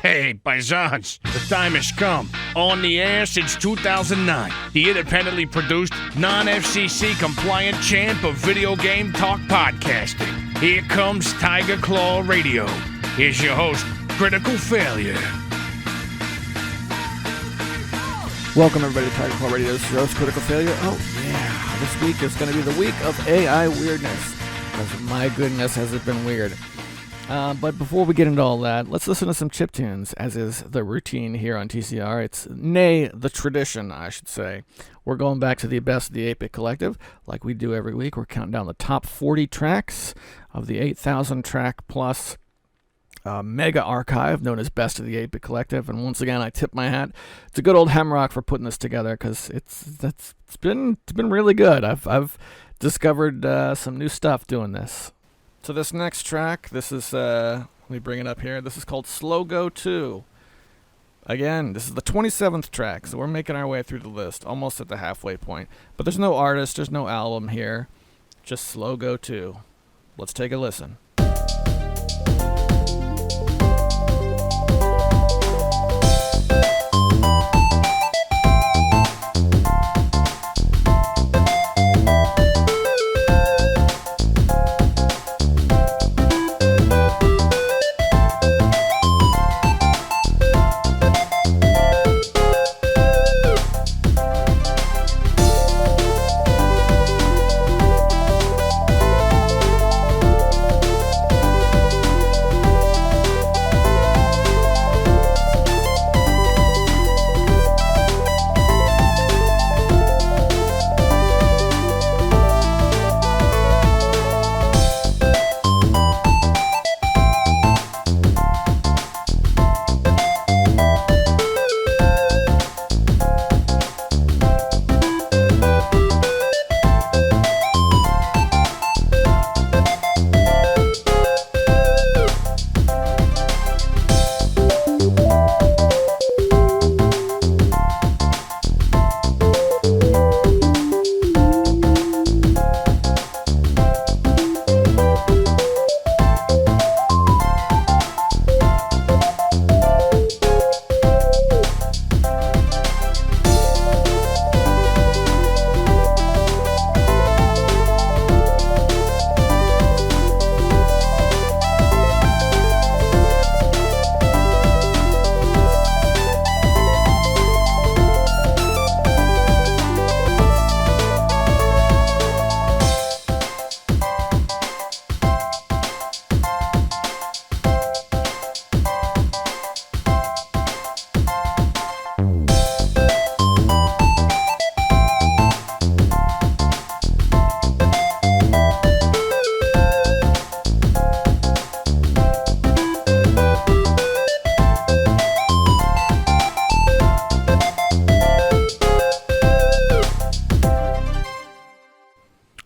Hey, paisans, the time has come. On the air since 2009, the independently produced, non-FCC compliant champ of video game talk podcasting. Here comes Tiger Claw Radio. Here's your host, Critical Failure. Welcome everybody to Tiger Claw Radio. This is your host, Critical Failure. Oh yeah, this week is going to be the week of AI weirdness. Because my goodness, has it been weird. But before we get into all that, let's listen to some chiptunes, as is the routine here on TCR. It's the tradition, I should say. We're going back to the best of the 8-Bit Collective, like we do every week. We're counting down the top 40 tracks of the 8,000 track plus mega archive known as Best of the 8-Bit Collective. And once again, I tip my hat to good old Hemrock for putting this together, because it's been really good. I've discovered some new stuff doing this. So this next track, this is, let me bring it up here. This is called Slow Go 2. Again, this is the 27th track, so we're making our way through the list, almost at the halfway point. But there's no artist, there's no album here, just Slow Go 2. Let's take a listen.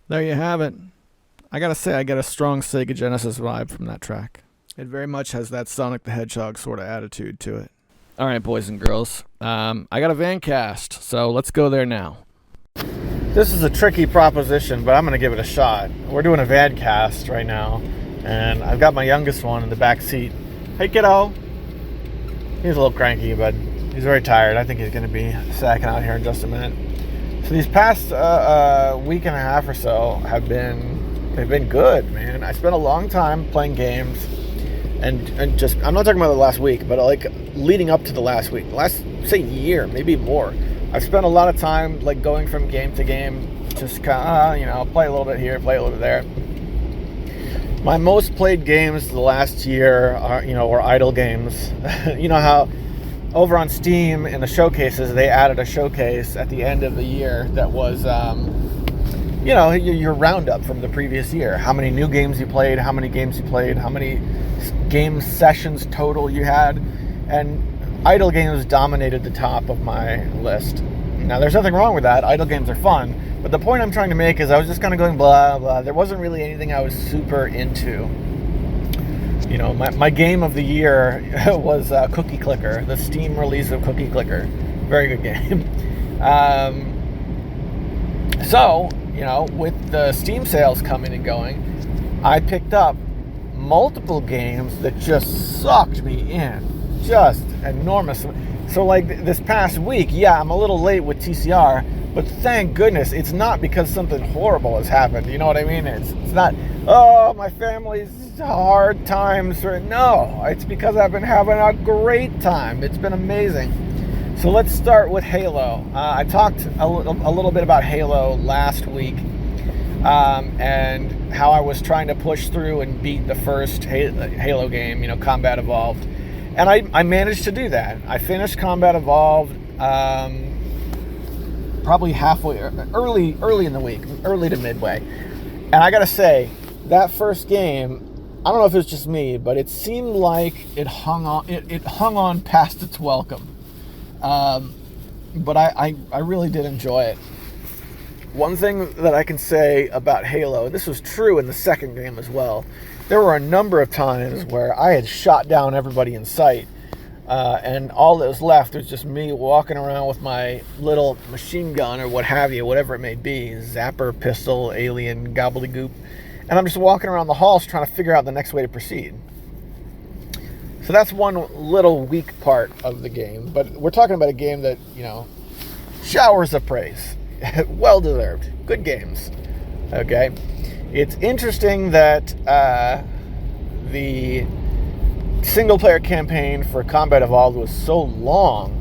There you have it. I gotta say, I get a strong Sega Genesis vibe from that track. It very much has that Sonic the Hedgehog sort of attitude to it. Alright, boys and girls. I got a Vancast, so let's go there now. This is a tricky proposition, but I'm gonna give it a shot. We're doing a Vancast right now, and I've got my youngest one in the back seat. Hey, kiddo! He's a little cranky, but he's very tired. I think he's gonna be sacking out here in just a minute. So these past week and a half or so they've been good, man. I spent a long time playing games, and just, I'm not talking about the last week, but like leading up to the last week, last, say, year, maybe more. I've spent a lot of time like going from game to game, just kind of, play a little bit here, play a little bit there. My most played games the last year are, were idle games. You know how over on Steam in the showcases, they added a showcase at the end of the year that was, your roundup from the previous year. How many new games you played, how many games you played, how many game sessions total you had. And idle games dominated the top of my list. Now, there's nothing wrong with that. Idle games are fun. But the point I'm trying to make is I was just kind of going blah, blah. There wasn't really anything I was super into. My game of the year was Cookie Clicker, the Steam release of Cookie Clicker. Very good game. So, with the Steam sales coming and going, I picked up multiple games that just sucked me in. just enormous. So like this past week, yeah, I'm a little late with TCR, but thank goodness it's not because something horrible has happened. You know what I mean? It's not, oh, my family's hard times. No, it's because I've been having a great time. It's been amazing. So let's start with Halo. I talked a little bit about Halo last week, and how I was trying to push through and beat the first Halo game, Combat Evolved. And I managed to do that. I finished Combat Evolved probably halfway, early in the week, early to midway. And I gotta say, that first game, I don't know if it's just me, but it seemed like it hung on past its welcome. But I really did enjoy it. One thing that I can say about Halo, and this was true in the second game as well, there were a number of times where I had shot down everybody in sight, and all that was left was just me walking around with my little machine gun or what have you, whatever it may be, zapper, pistol, alien, gobbledygook, and I'm just walking around the halls trying to figure out the next way to proceed. So that's one little weak part of the game, but we're talking about a game that, showers of praise. Well deserved. Good games. Okay. It's interesting that the single player campaign for Combat Evolved was so long,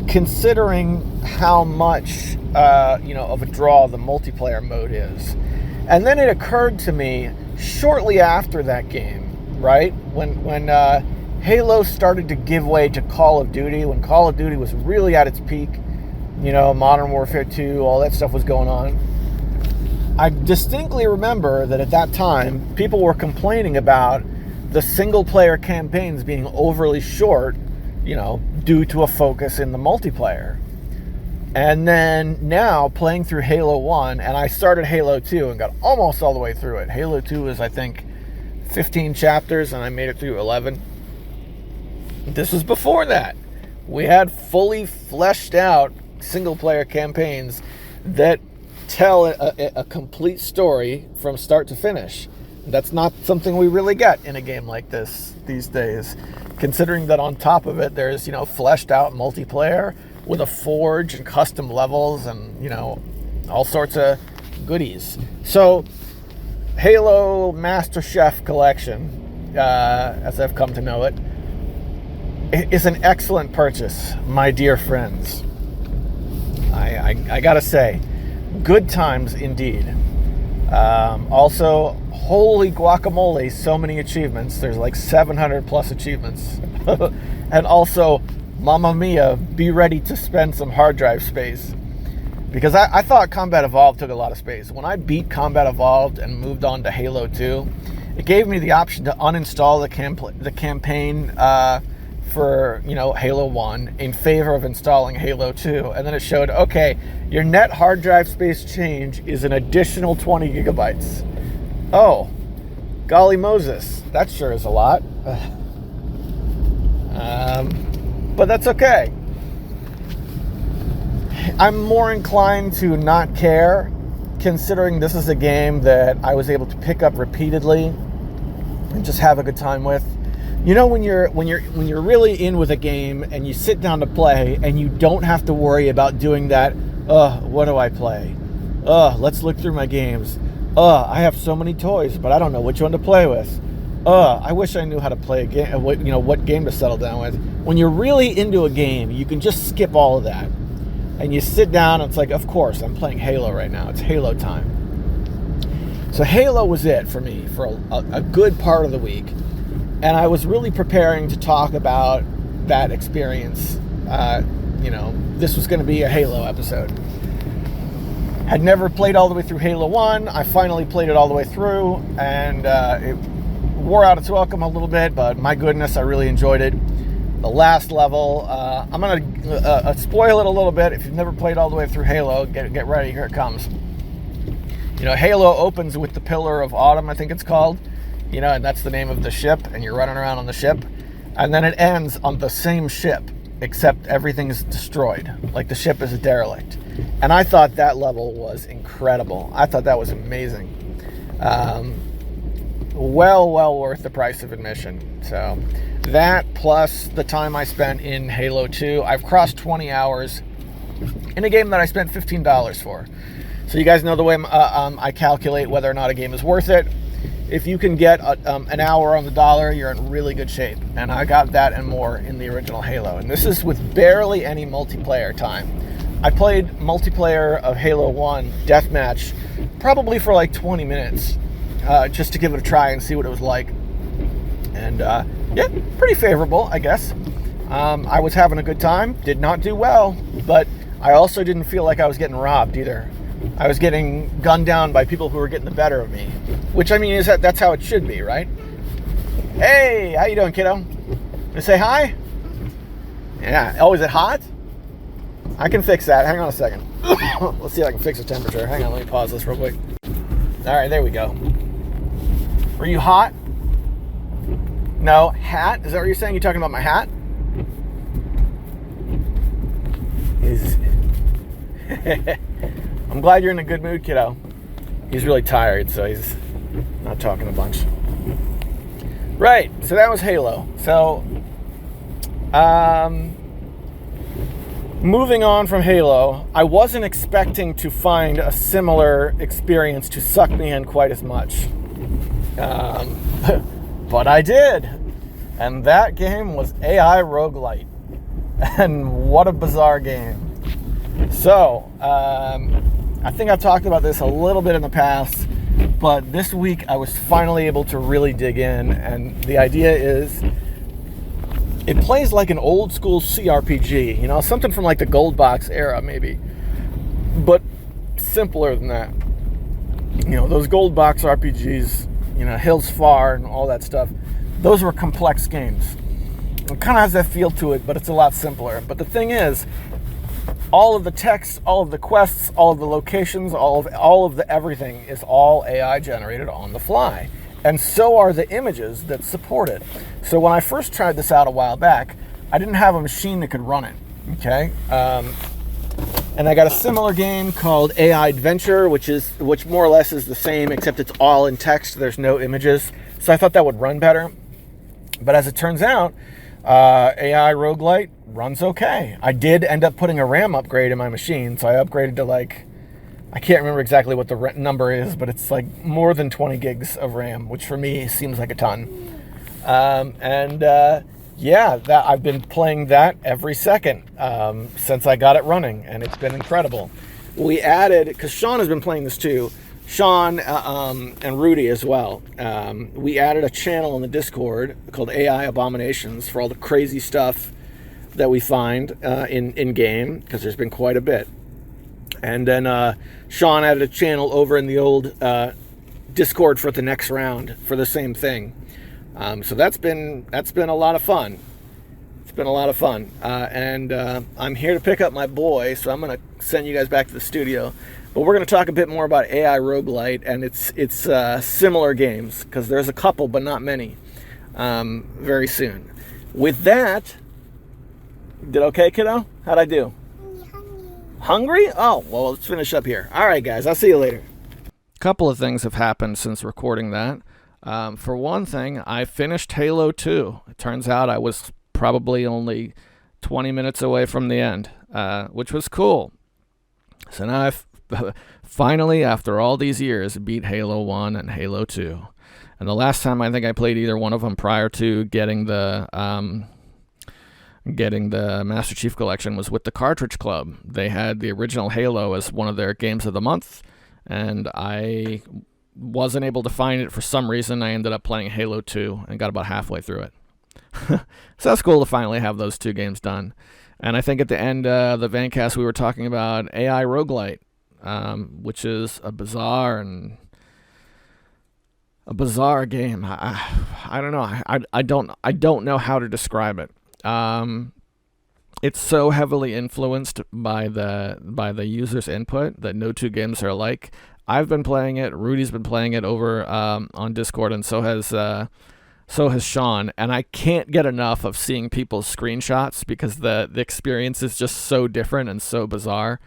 considering how much of a draw the multiplayer mode is. And then it occurred to me shortly after that game, right, when Halo started to give way to Call of Duty, when Call of Duty was really at its peak, Modern Warfare 2, all that stuff was going on. I distinctly remember that at that time, people were complaining about the single-player campaigns being overly short, due to a focus in the multiplayer. And then now, playing through Halo 1, and I started Halo 2 and got almost all the way through it. Halo 2 is, I think, 15 chapters, and I made it through 11. This was before that. We had fully fleshed out single-player campaigns that tell a complete story from start to finish. That's not something we really get in a game like this these days, considering that on top of it there's fleshed out multiplayer with a forge and custom levels and all sorts of goodies. So Halo Master Chef Collection, as I've come to know it, is an excellent purchase, my dear friends. I gotta say, good times indeed. Also, holy guacamole, so many achievements. There's like 700 plus achievements. And also, mamma mia, be ready to spend some hard drive space. Because I thought Combat Evolved took a lot of space. When I beat Combat Evolved and moved on to Halo 2, it gave me the option to uninstall the campaign for Halo 1 in favor of installing Halo 2, and then it showed, okay, your net hard drive space change is an additional 20 gigabytes. Oh, golly Moses, that sure is a lot. But that's okay. I'm more inclined to not care, considering this is a game that I was able to pick up repeatedly and just have a good time with. When you're really in with a game and you sit down to play and you don't have to worry about doing that, what do I play? Let's look through my games. I have so many toys, but I don't know which one to play with. I wish I knew how to play a game, what game to settle down with. When you're really into a game, you can just skip all of that. And you sit down and it's like, of course, I'm playing Halo right now. It's Halo time. So Halo was it for me for a good part of the week. And I was really preparing to talk about that experience. This was going to be a Halo episode. Had never played all the way through Halo 1. I finally played it all the way through, and it wore out its welcome a little bit, but my goodness, I really enjoyed it. The last level, I'm going to spoil it a little bit. If you've never played all the way through Halo, get ready, here it comes. Halo opens with the Pillar of Autumn, I think it's called. And that's the name of the ship, and you're running around on the ship. And then it ends on the same ship, except everything's destroyed. Like the ship is a derelict. And I thought that level was incredible. I thought that was amazing. well worth the price of admission. So that plus the time I spent in Halo 2, I've crossed 20 hours in a game that I spent $15 for. So you guys know the way I calculate whether or not a game is worth it. If you can get an hour on the dollar, you're in really good shape. And I got that and more in the original Halo. And this is with barely any multiplayer time. I played multiplayer of Halo 1 Deathmatch probably for like 20 minutes just to give it a try and see what it was like. And yeah, pretty favorable, I guess. I was having a good time, did not do well, but I also didn't feel like I was getting robbed either. I was getting gunned down by people who were getting the better of me, which I mean that's how it should be, right? Hey, how you doing, kiddo? You say hi? Yeah. Oh, is it hot? I can fix that. Hang on a second. Let's see if I can fix the temperature. Hang on, let me pause this real quick. All right, there we go. Were you hot? No, hat? Is that what you're saying? You talking about my hat? I'm glad you're in a good mood, kiddo. He's really tired, so he's not talking a bunch. Right, so that was Halo. So, moving on from Halo, I wasn't expecting to find a similar experience to suck me in quite as much. But I did. And that game was AI Roguelite. And what a bizarre game. So, I think I've talked about this a little bit in the past, but this week I was finally able to really dig in, and the idea is it plays like an old school CRPG, you know, something from like the Gold Box era maybe, but simpler than that. You know, those Gold Box RPGs, you know, Hills Far and all that stuff, those were complex games. It kind of has that feel to it, but it's a lot simpler. But the thing is, all of the text, all of the quests, all of the locations, all of the everything is all AI generated on the fly. And so are the images that support it. So when I first tried this out a while back, I didn't have a machine that could run it, okay? And I got a similar game called AI Adventure, which more or less is the same, except it's all in text, there's no images. So I thought that would run better. But as it turns out, AI Roguelite runs okay. I did end up putting a RAM upgrade in my machine, so I upgraded to like, I can't remember exactly what the number is, but it's like more than 20 gigs of RAM, which for me seems like a ton. Yeah, that I've been playing that every second since I got it running, and it's been incredible. We added, because Sean has been playing this too, Sean and Rudy as well. We added a channel in the Discord called AI Abominations for all the crazy stuff that we find in game, because there's been quite a bit. And then Sean added a channel over in the old Discord for the next round for the same thing. So that's been a lot of fun. It's been a lot of fun. And I'm here to pick up my boy, so I'm going to send you guys back to the studio. But we're going to talk a bit more about AI Roguelite and its similar games, because there's a couple, but not many, very soon. With that, did okay, kiddo? How'd I do? Hungry? Oh, well, let's finish up here. All right, guys, I'll see you later. A couple of things have happened since recording that. For one thing, I finished Halo 2. It turns out I was probably only 20 minutes away from the end, which was cool. So now I've finally, after all these years, beat Halo 1 and Halo 2. And the last time I think I played either one of them prior to getting the Master Chief Collection was with the Cartridge Club. They had the original Halo as one of their games of the month, and I wasn't able to find it for some reason. I ended up playing Halo 2 and got about halfway through it. So that's cool to finally have those two games done. And I think at the end of the Vancast we were talking about AI Roguelite, which is a bizarre game. I don't know. I don't know how to describe it. It's so heavily influenced by the user's input that no two games are alike. I've been playing it. Rudy's been playing it over on Discord, and so has Sean. And I can't get enough of seeing people's screenshots because the experience is just so different and so bizarre.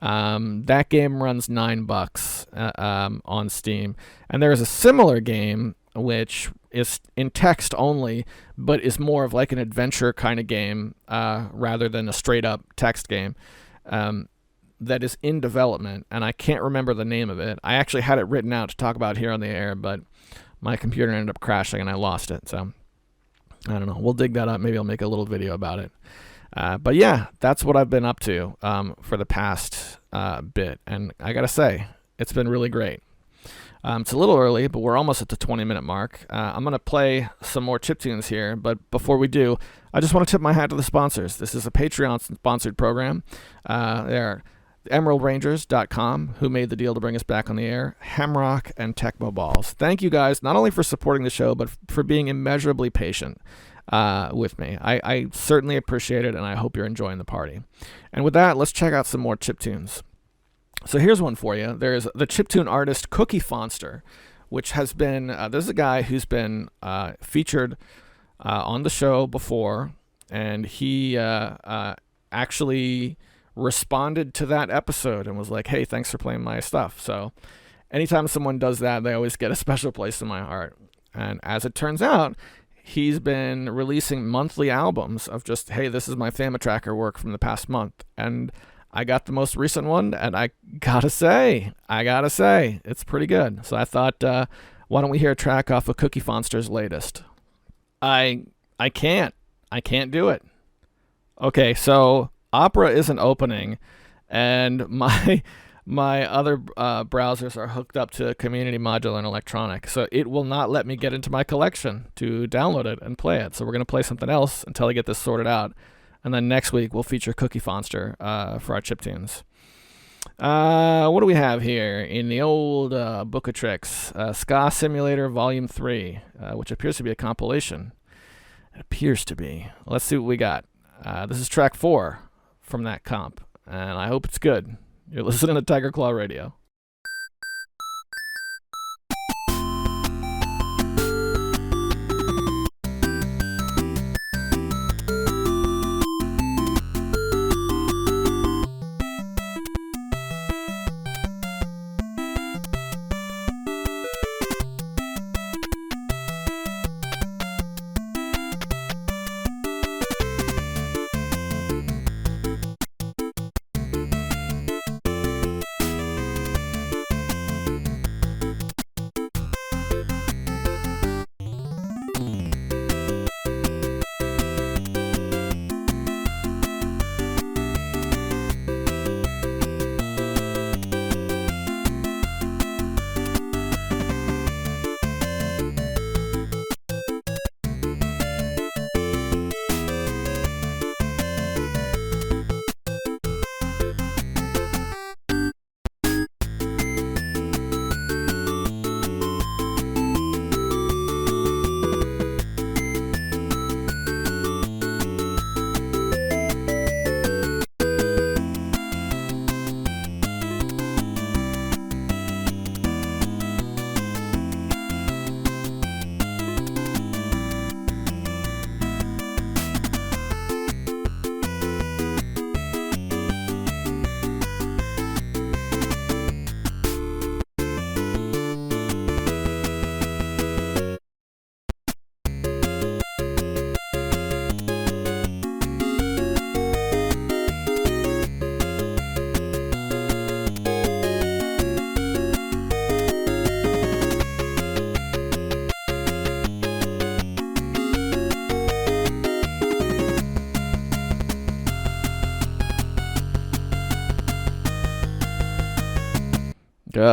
That game runs $9 on Steam, and there is a similar game which is in text only, but is more of like an adventure kind of game rather than a straight up text game. That is in development, and I can't remember the name of it. I actually had it written out to talk about here on the air, but my computer ended up crashing and I lost it. So I don't know. We'll dig that up. Maybe I'll make a little video about it. But yeah, that's what I've been up to for the past bit, and I gotta say, it's been really great. It's a little early, but we're almost at the 20-minute mark. I'm going to play some more chiptunes here, but before we do, I just want to tip my hat to the sponsors. This is a Patreon-sponsored program. They're EmeraldRangers.com, who made the deal to bring us back on the air, Hamrock, and Tecmo Balls. Thank you guys, not only for supporting the show, but for being immeasurably patient with me. I certainly appreciate it, and I hope you're enjoying the party. And with that, let's check out some more chiptunes. So here's one for you. There's the chiptune artist Cookie Fonster, which has been, this is a guy who's been featured on the show before, and he actually responded to that episode and was like, hey, thanks for playing my stuff. So anytime someone does that, they always get a special place in my heart. And as it turns out, he's been releasing monthly albums of just, hey, this is my Famatracker work from the past month. And I got the most recent one, and I gotta say, it's pretty good. So I thought, why don't we hear a track off of Cookie Fonster's latest? I can't do it. Okay, so Opera isn't opening, and my other browsers are hooked up to Community Modular and Electronic, so it will not let me get into my collection to download it and play it. So we're going to play something else until I get this sorted out, and then next week we'll feature Cookie Fonster for our chiptunes. What do we have here in the old book of tricks? Ska Simulator Volume 3, which appears to be a compilation. It appears to be. Let's see what we got. This is track 4 from that comp, and I hope it's good. You're listening to Tiger Claw Radio.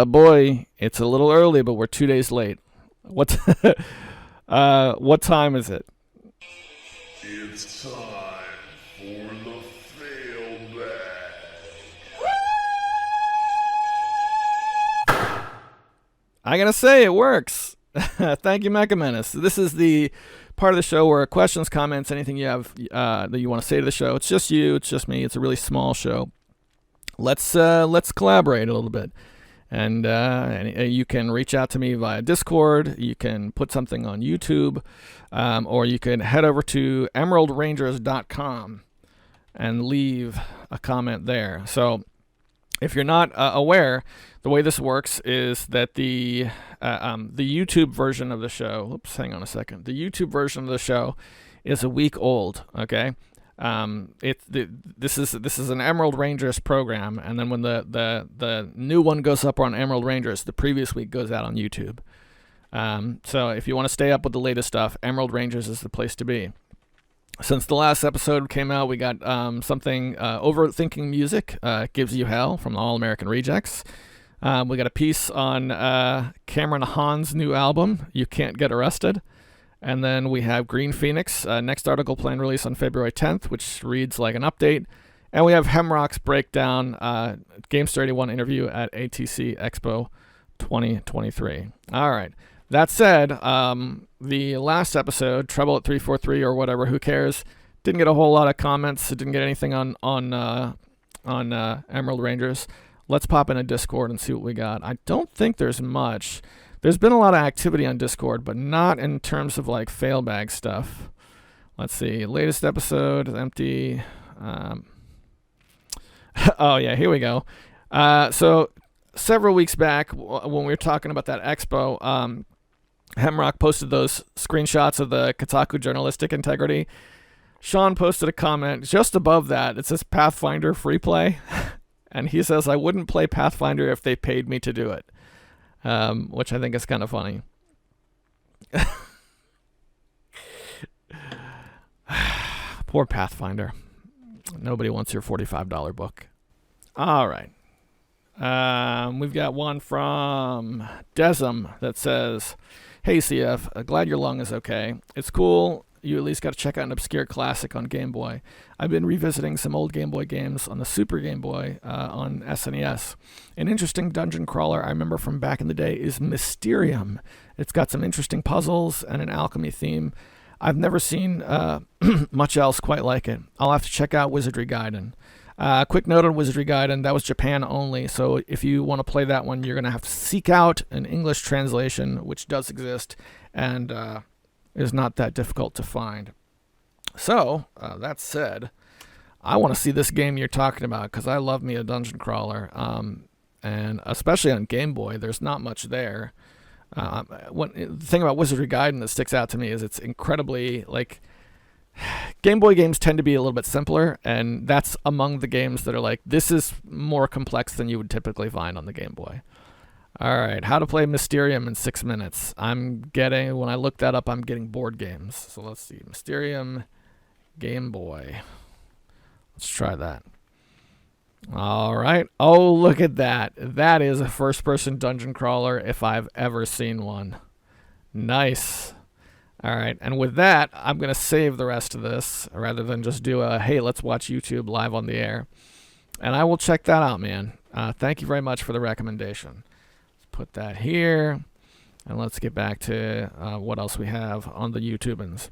Boy, it's a little early, but we're 2 days late. What time is it? It's time for the fail bag. I gotta say, it works. Thank you, Mecha Menace. This is the part of the show where questions, comments, anything you have that you want to say to the show. It's just you. It's just me. It's a really small show. Let's collaborate a little bit. And you can reach out to me via Discord. You can put something on YouTube, or you can head over to EmeraldRangers.com and leave a comment there. So If you're not aware, the way this works is that the YouTube version of the show. Oops, hang on a second. The YouTube version of the show is a week old. Okay, this is an Emerald Rangers program, and then when the new one goes up on Emerald Rangers, the previous week goes out on YouTube. So if you want to stay up with the latest stuff, Emerald Rangers is the place to be. Since the last episode came out, we got something, Overthinking Music, Gives You Hell from the All American Rejects. We got a piece on Cameron Hahn's new album, You Can't Get Arrested. And then we have Green Phoenix, next article planned release on February 10th, which reads like an update. And we have Hemrock's breakdown, Games 31 interview at ATC Expo 2023. All right. That said, the last episode, Trouble at 343 or whatever, who cares, didn't get a whole lot of comments. It didn't get anything on Emerald Rangers. Let's pop in a Discord and see what we got. I don't think there's much. There's been a lot of activity on Discord, but not in terms of like fail bag stuff. Let's see. Latest episode is empty. Oh, yeah, here we go. So several weeks back, when we were talking about that expo, Hemrock posted those screenshots of the Kotaku journalistic integrity. Sean posted a comment just above that. It says Pathfinder free play. And he says, I wouldn't play Pathfinder if they paid me to do it. Which I think is kind of funny. Poor Pathfinder. Nobody wants your $45 book. All right. We've got one from Desm that says, hey, CF, glad your lung is okay. It's cool. You at least got to check out an obscure classic on Game Boy. I've been revisiting some old Game Boy games on the Super Game Boy on SNES. An interesting dungeon crawler I remember from back in the day is Mysterium. It's got some interesting puzzles and an alchemy theme. I've never seen much else quite like it. I'll have to check out Wizardry Gaiden. Quick note on Wizardry Gaiden, that was Japan only, so if you want to play that one, you're going to have to seek out an English translation, which does exist, and is not that difficult to find. So, that said, I want to see this game you're talking about, because I love me a dungeon crawler, and especially on Game Boy, there's not much there. The thing about Wizardry Gaiden that sticks out to me is it's incredibly, like, Game Boy games tend to be a little bit simpler, and that's among the games that are like, this is more complex than you would typically find on the Game Boy. All right, how to play Mysterium in 6 minutes. When I look that up, I'm getting board games. So let's see, Mysterium, Game Boy. Let's try that. All right. Oh, look at that. That is a first-person dungeon crawler if I've ever seen one. Nice. All right, and with that, I'm going to save the rest of this rather than just do a, hey, let's watch YouTube live on the air. And I will check that out, man. Thank you very much for the recommendation. Let's put that here, and let's get back to what else we have on the YouTubans.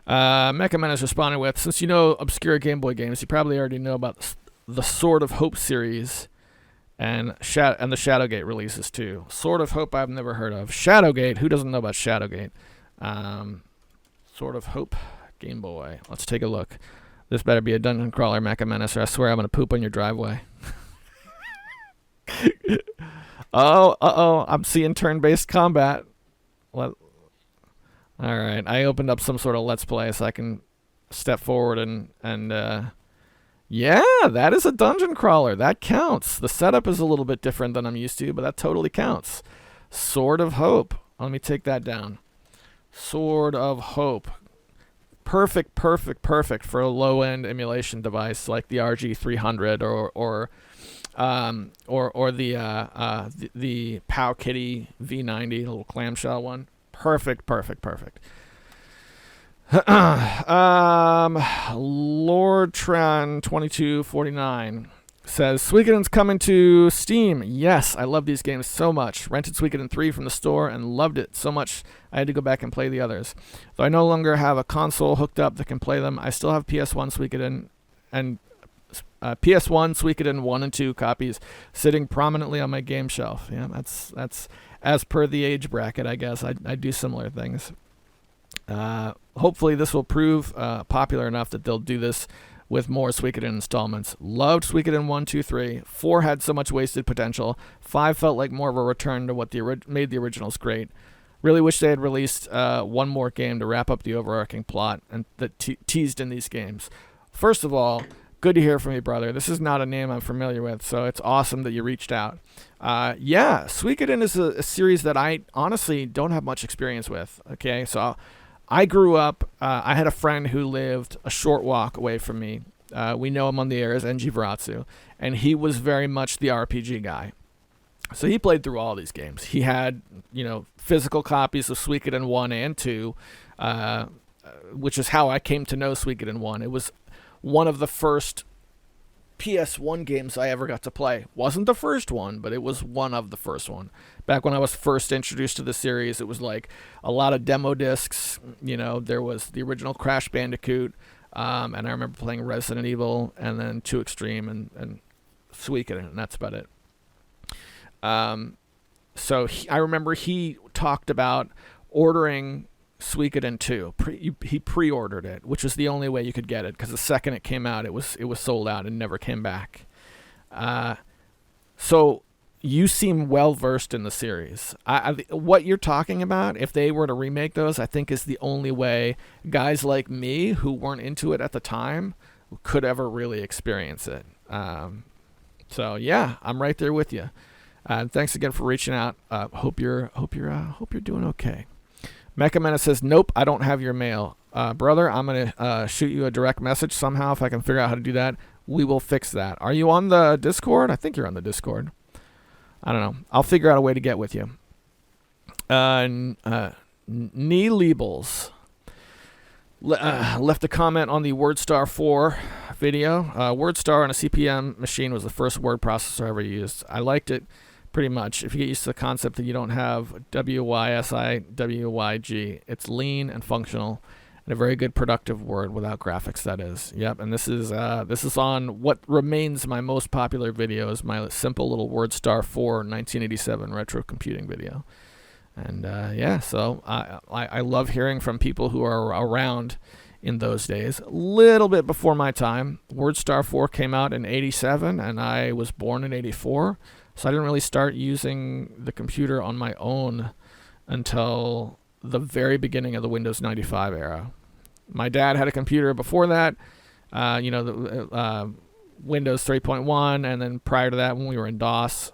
Mecha Man is responding with, since you know obscure Game Boy games, you probably already know about the Sword of Hope series and the Shadowgate releases too. Sword of Hope I've never heard of. Shadowgate, who doesn't know about Shadowgate? Sword of Hope, Game Boy. Let's take a look. This better be a dungeon crawler, Mecha Menace, or I swear I'm going to poop on your driveway. I'm seeing turn-based combat. All right, I opened up some sort of Let's Play so I can step forward and yeah, that is a dungeon crawler. That counts. The setup is a little bit different than I'm used to, but that totally counts. Sword of Hope. Let me take that down. Sword of Hope. Perfect for a low-end emulation device like the RG300 or the Pow Kitty V90, the little clamshell one. Perfect. Lord Tran 2249 says Suikoden's coming to Steam. Yes, I love these games so much. Rented Suikoden 3 from the store and loved it so much I had to go back and play the others. Though I no longer have a console hooked up that can play them, I still have PS1 Suikoden and PS1 Suikoden 1 and 2 copies sitting prominently on my game shelf. Yeah, that's as per the age bracket, I guess. I do similar things. Hopefully this will prove popular enough that they'll do this with more Suikoden installments. Loved Suikoden 1, 2, 3. 4 had so much wasted potential. 5 felt like more of a return to what made the originals great. Really wish they had released one more game to wrap up the overarching plot and that teased in these games. First of all, good to hear from you, brother. This is not a name I'm familiar with, so it's awesome that you reached out. Yeah, Suikoden is a series that I honestly don't have much experience with. Okay, so I grew up, I had a friend who lived a short walk away from me. We know him on the air as NG Varatsu, and he was very much the RPG guy. So he played through all these games. He had, physical copies of Suikoden 1 and 2, which is how I came to know Suikoden 1. It was one of the first PS1 games I ever got to play. Wasn't the first one, but it was one of the first one. Back when I was first introduced to the series, it was like a lot of demo discs. There was the original Crash Bandicoot, and I remember playing Resident Evil, and then 2 Extreme and Suikoden, and that's about it. So I remember he talked about ordering Suikoden 2. He pre-ordered it, which was the only way you could get it, because the second it came out, it was sold out and never came back. So you seem well versed in the series. What you're talking about, if they were to remake those, I think is the only way guys like me who weren't into it at the time could ever really experience it. So yeah, I'm right there with you. Thanks again for reaching out. Hope you're doing okay. Mecha Menace says, nope, I don't have your mail. Brother, I'm going to shoot you a direct message somehow if I can figure out how to do that. We will fix that. Are you on the Discord? I think you're on the Discord. I don't know. I'll figure out a way to get with you. Nee Leebles left a comment on the WordStar 4 video. WordStar on a CPM machine was the first word processor I ever used. I liked it pretty much. If you get used to the concept that you don't have WYSI, it's lean and functional, and a very good productive word without graphics, that is. Yep, and this is on what remains my most popular video, is my simple little WordStar 4 1987 retro computing video. And so I love hearing from people who are around in those days. A little bit before my time. WordStar 4 came out in 87, and I was born in 84. So I didn't really start using the computer on my own until the very beginning of the Windows 95 era. My dad had a computer before that, the Windows 3.1, and then prior to that when we were in DOS.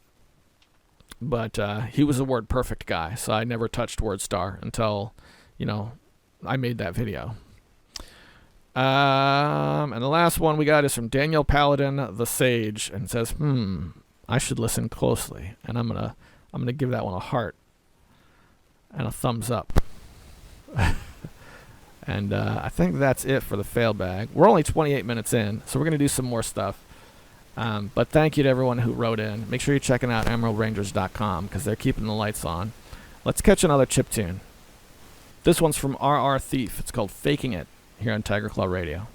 But he was a WordPerfect guy, so I never touched WordStar until, I made that video. And the last one we got is from Daniel Paladin the Sage, and says, I should listen closely, and I'm gonna give that one a heart and a thumbs up. And I think that's it for the fail bag. We're only 28 minutes in, so we're gonna do some more stuff. But thank you to everyone who wrote in. Make sure you're checking out EmeraldRangers.com because they're keeping the lights on. Let's catch another chiptune. This one's from RR Thief. It's called Faking It here on Tiger Claw Radio.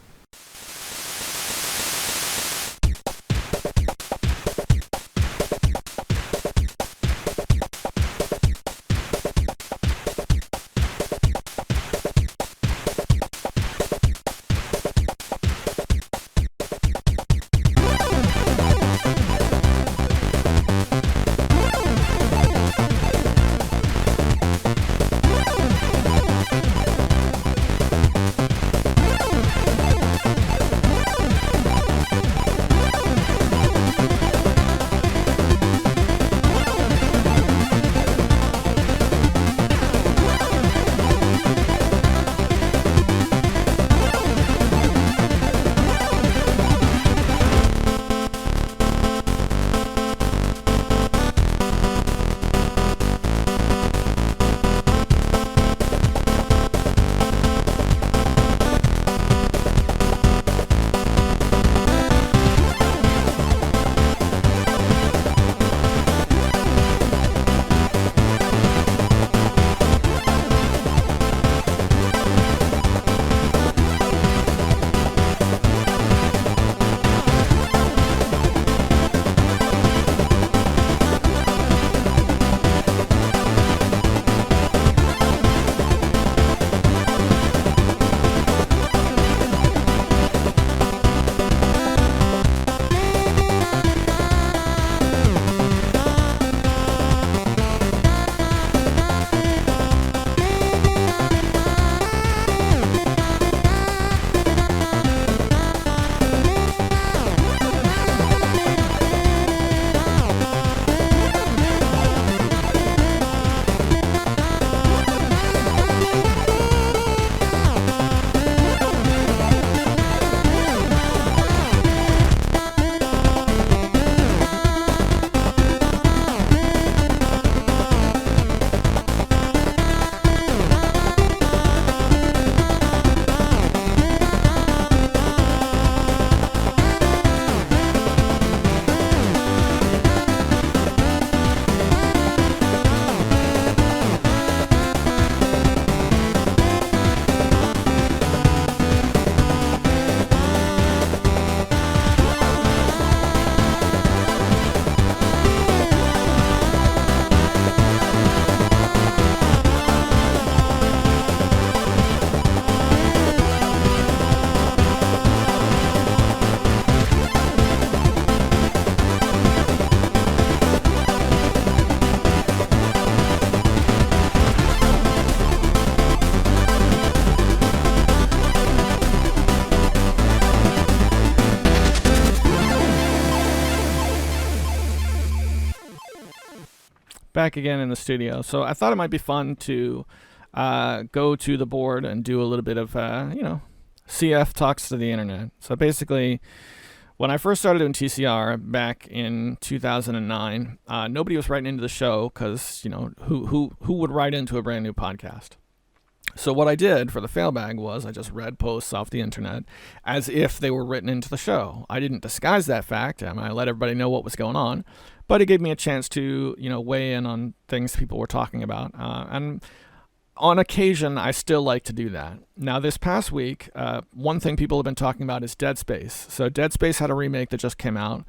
back again in the studio. So I thought it might be fun to go to the board and do a little bit of, CF talks to the internet. So basically, when I first started doing TCR back in 2009, nobody was writing into the show because, who would write into a brand new podcast? So what I did for the failbag was I just read posts off the internet as if they were written into the show. I didn't disguise that fact. I let everybody know what was going on, but it gave me a chance to, weigh in on things people were talking about. And on occasion, I still like to do that. Now, this past week, one thing people have been talking about is Dead Space. So Dead Space had a remake that just came out,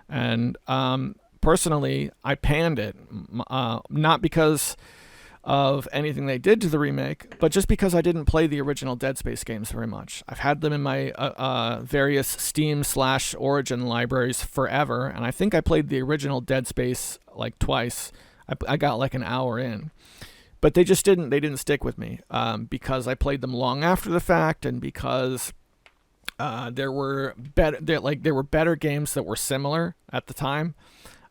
and personally, I panned it, not because of anything they did to the remake, but just because I didn't play the original Dead Space games very much. I've had them in my various Steam/Origin libraries forever, and I think I played the original Dead Space like twice. I got like an hour in, but they didn't stick with me because I played them long after the fact, and because there were better games that were similar at the time.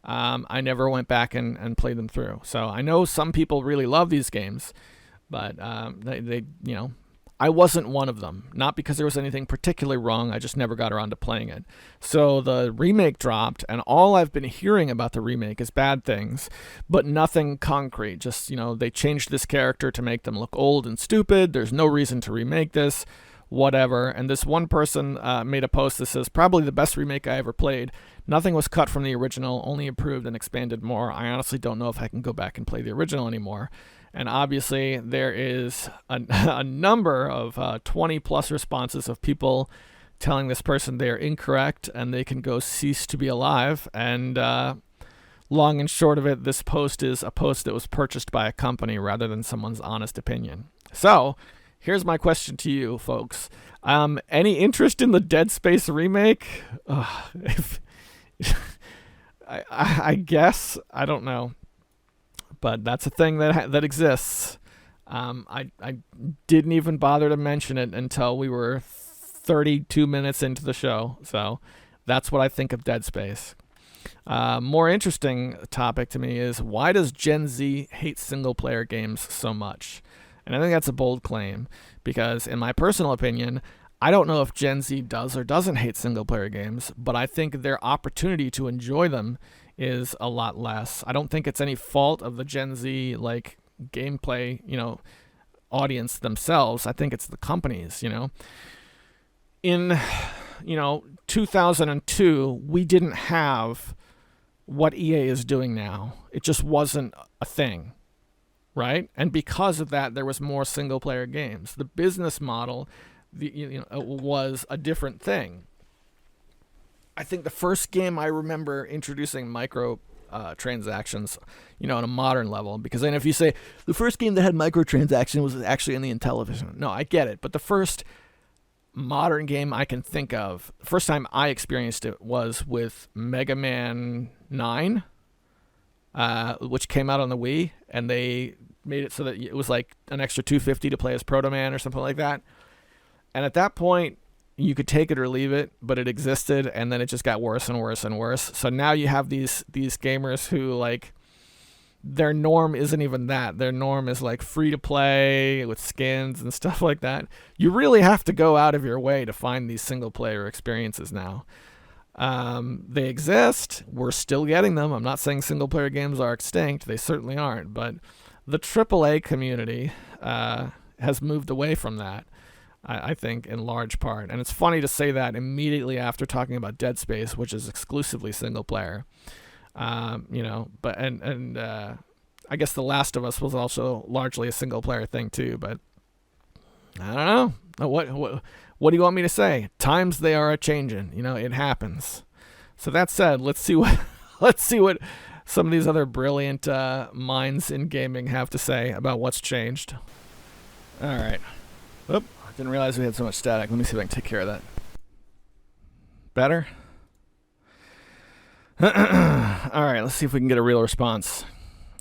I never went back and played them through. So I know some people really love these games, but I wasn't one of them. Not because there was anything particularly wrong. I just never got around to playing it. So the remake dropped, and all I've been hearing about the remake is bad things, but nothing concrete. Just, they changed this character to make them look old and stupid. There's no reason to remake this. Whatever. And this one person made a post that says, probably the best remake I ever played. Nothing was cut from the original, only improved and expanded more. I honestly don't know if I can go back and play the original anymore. And obviously there is a number of 20 plus responses of people telling this person they are incorrect and they can go cease to be alive. And long and short of it, this post is a post that was purchased by a company rather than someone's honest opinion. So here's my question to you, folks. Any interest in the Dead Space remake? I guess. I don't know. But that's a thing that exists. I didn't even bother to mention it until we were 32 minutes into the show. So that's what I think of Dead Space. More interesting topic to me is, why does Gen Z hate single-player games so much? And I think that's a bold claim, because in my personal opinion, I don't know if Gen Z does or doesn't hate single-player games, but I think their opportunity to enjoy them is a lot less. I don't think it's any fault of the Gen Z gameplay, audience themselves. I think it's the companies, In 2002, we didn't have what EA is doing now. It just wasn't a thing. Right? And because of that, there was more single-player games. The business model was a different thing. I think the first game I remember introducing micro transactions, on a modern level, because then if you say the first game that had microtransactions was actually in the Intellivision. No, I get it. But the first modern game I can think of, the first time I experienced it was with Mega Man 9. Which came out on the Wii, and they made it so that it was like an extra $250 to play as Proto Man or something like that. And at that point, you could take it or leave it, but it existed, and then it just got worse and worse and worse. So now you have these gamers who, their norm isn't even that. Their norm is free to play with skins and stuff like that. You really have to go out of your way to find these single player experiences now. They exist. We're still getting them. I'm not saying single-player games are extinct. They certainly aren't. But the AAA community has moved away from that, I think, in large part. And it's funny to say that immediately after talking about Dead Space, which is exclusively single-player. But I guess The Last of Us was also largely a single-player thing too. But I don't know. What do you want me to say? Times they are a changing. It happens. So that said, let's see what some of these other brilliant minds in gaming have to say about what's changed. All right. Oop, I didn't realize we had so much static. Let me see if I can take care of that. Better? All right, let's see if we can get a real response.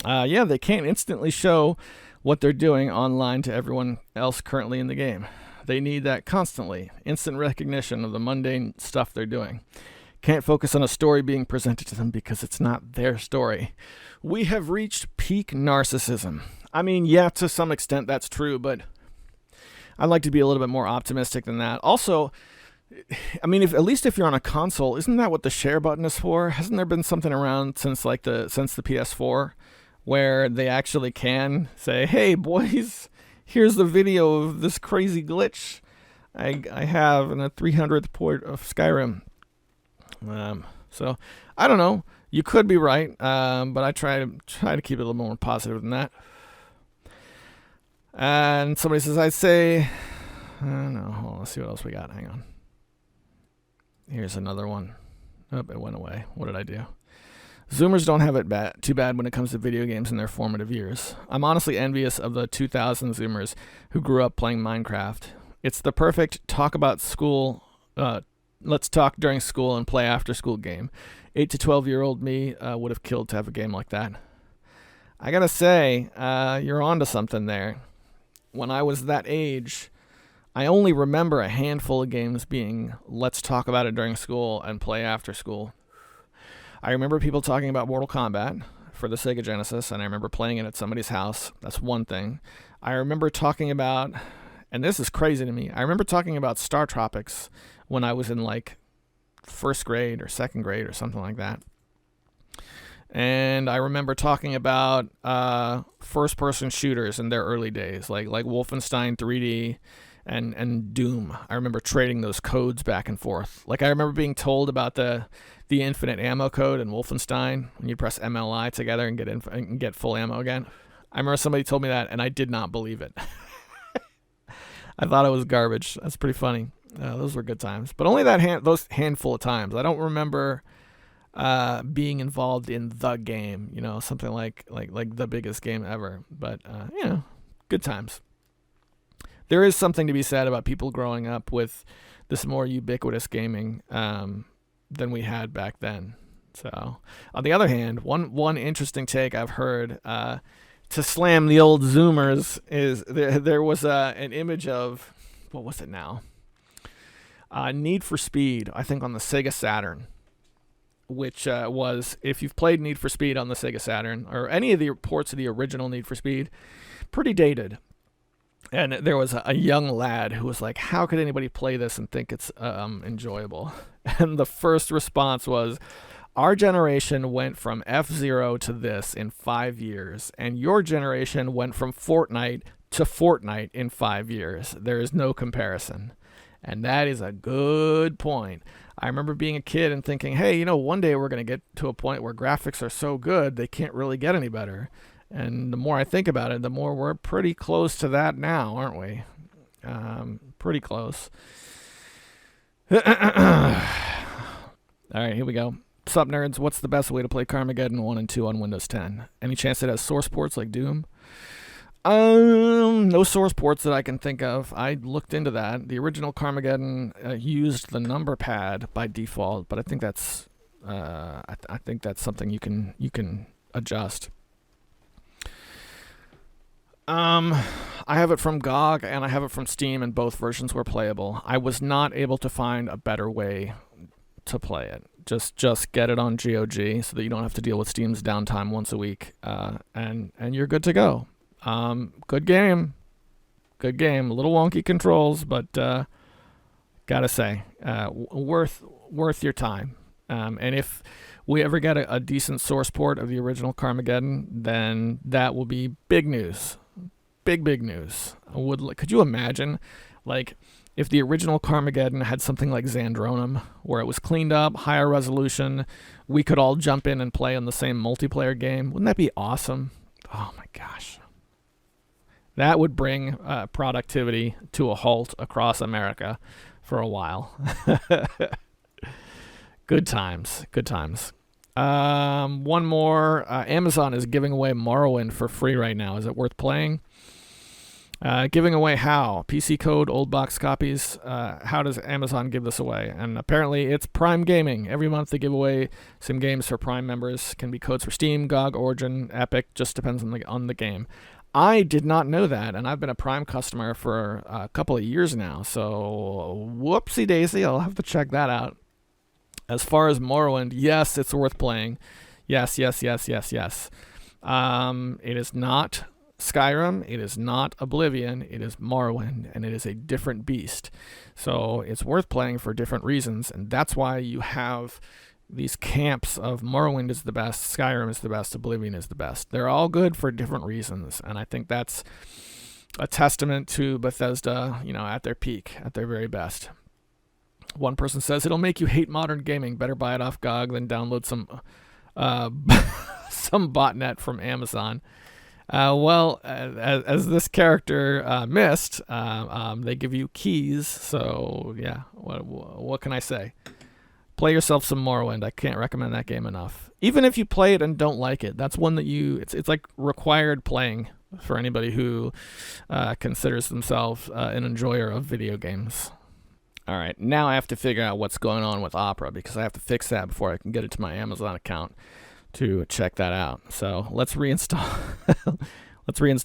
Yeah, they can't instantly show what they're doing online to everyone else currently in the game. They need that constantly. Instant recognition of the mundane stuff they're doing. can't focus on a story being presented to them because it's not their story. We have reached peak narcissism. I mean, yeah, to some extent that's true, but I'd like to be a little bit more optimistic than that. Also, I mean, at least if you're on a console, isn't that what the share button is for? Hasn't there been something around since the PS4 where they actually can say, "Hey boys, here's the video of this crazy glitch I have in the 300th port of Skyrim." So I don't know. You could be right, but I try to keep it a little more positive than that. And somebody says, "I'd say, I don't know. Hold on, let's see what else we got. Hang on. Here's another one. Oh, it went away. What did I do? Zoomers don't have it too bad when it comes to video games in their formative years. I'm honestly envious of the 2000 Zoomers who grew up playing Minecraft. It's the perfect talk about school, let's talk during school and play after school game. 8 to 12-year-old me would have killed to have a game like that." I gotta say, you're onto something there. When I was that age, I only remember a handful of games being let's talk about it during school and play after school. I remember people talking about Mortal Kombat for the Sega Genesis, and I remember playing it at somebody's house. That's one thing. I remember talking about, and this is crazy to me, I remember talking about Star Tropics when I was in like first grade or second grade or something like that. And I remember talking about first-person shooters in their early days, like Wolfenstein 3D and Doom. I remember trading those codes back and forth. Like I remember being told about the infinite ammo code in Wolfenstein when you press MLI together and get full ammo again. I remember somebody told me that, and I did not believe it. I thought it was garbage. That's pretty funny. Those were good times, but only those handful of times. I don't remember being involved in the game, something like the biggest game ever. But good times. There is something to be said about people growing up with this more ubiquitous gaming than we had back then. So, on the other hand, one interesting take I've heard to slam the old Zoomers is there was an image of, what was it now? Need for Speed, I think on the Sega Saturn, which was, if you've played Need for Speed on the Sega Saturn, or any of the ports of the original Need for Speed, pretty dated. And there was a young lad who was like, "How could anybody play this and think it's enjoyable?" And the first response was, "Our generation went from F-Zero to this in 5 years, and your generation went from Fortnite to Fortnite in 5 years. There is no comparison." And that is a good point. I remember being a kid and thinking, hey, one day we're going to get to a point where graphics are so good they can't really get any better. And the more I think about it, the more we're pretty close to that now, aren't we? Pretty close. All right, here we go. Sup, nerds? What's the best way to play Carmageddon 1 and 2 on Windows 10? Any chance it has source ports like Doom? No source ports that I can think of. I looked into that. The original Carmageddon used the number pad by default, but I think that's I think that's something you can adjust. I have it from GOG and I have it from Steam, and both versions were playable. I was not able to find a better way to play it. Just get it on GOG so that you don't have to deal with Steam's downtime once a week, and you're good to go. Good game. A little wonky controls, but gotta say, worth your time. And if we ever get a decent source port of the original Carmageddon, then that will be big news. Big news. Could you imagine, like, if the original Carmageddon had something like Xandronum, where it was cleaned up, higher resolution, we could all jump in and play on the same multiplayer game? Wouldn't that be awesome? Oh my gosh. That would bring productivity to a halt across America for a while. Good times. One more. Amazon is giving away Morrowind for free right now. Is it worth playing? Giving away how? PC code, old box copies. How does Amazon give this away? And apparently it's Prime Gaming. Every month they give away some games for Prime members. Can be codes for Steam, GOG, Origin, Epic. Just depends on the game. I did not know that, and I've been a Prime customer for a couple of years now. So whoopsie daisy, I'll have to check that out. As far as Morrowind, yes, it's worth playing. Yes. It is not Skyrim, it is not Oblivion, it is Morrowind, and it is a different beast. So it's worth playing for different reasons, and that's why you have these camps of Morrowind is the best, Skyrim is the best, Oblivion is the best. They're all good for different reasons, and I think that's a testament to Bethesda, at their peak, at their very best. One person says, it'll make you hate modern gaming. Better buy it off GOG than download some some botnet from Amazon. As this character missed, they give you keys. So, yeah, what can I say? Play yourself some Morrowind. I can't recommend that game enough. Even if you play it and don't like it, that's one that it's like required playing for anybody who considers themselves an enjoyer of video games. All right, now I have to figure out what's going on with Opera because I have to fix that before I can get it to my Amazon account to check that out. So let's reinstall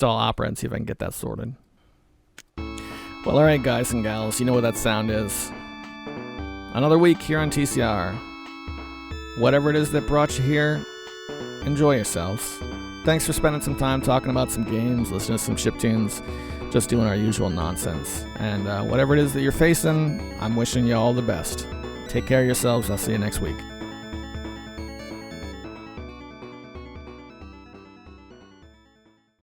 Opera and see if I can get that sorted. Well, all right, guys and gals, you know what that sound is. Another week here on TCR. Whatever it is that brought you here, enjoy yourselves. Thanks for spending some time talking about some games, listening to some chiptunes, just doing our usual nonsense. And whatever it is that you're facing, I'm wishing you all the best. Take care of yourselves. I'll see you next week.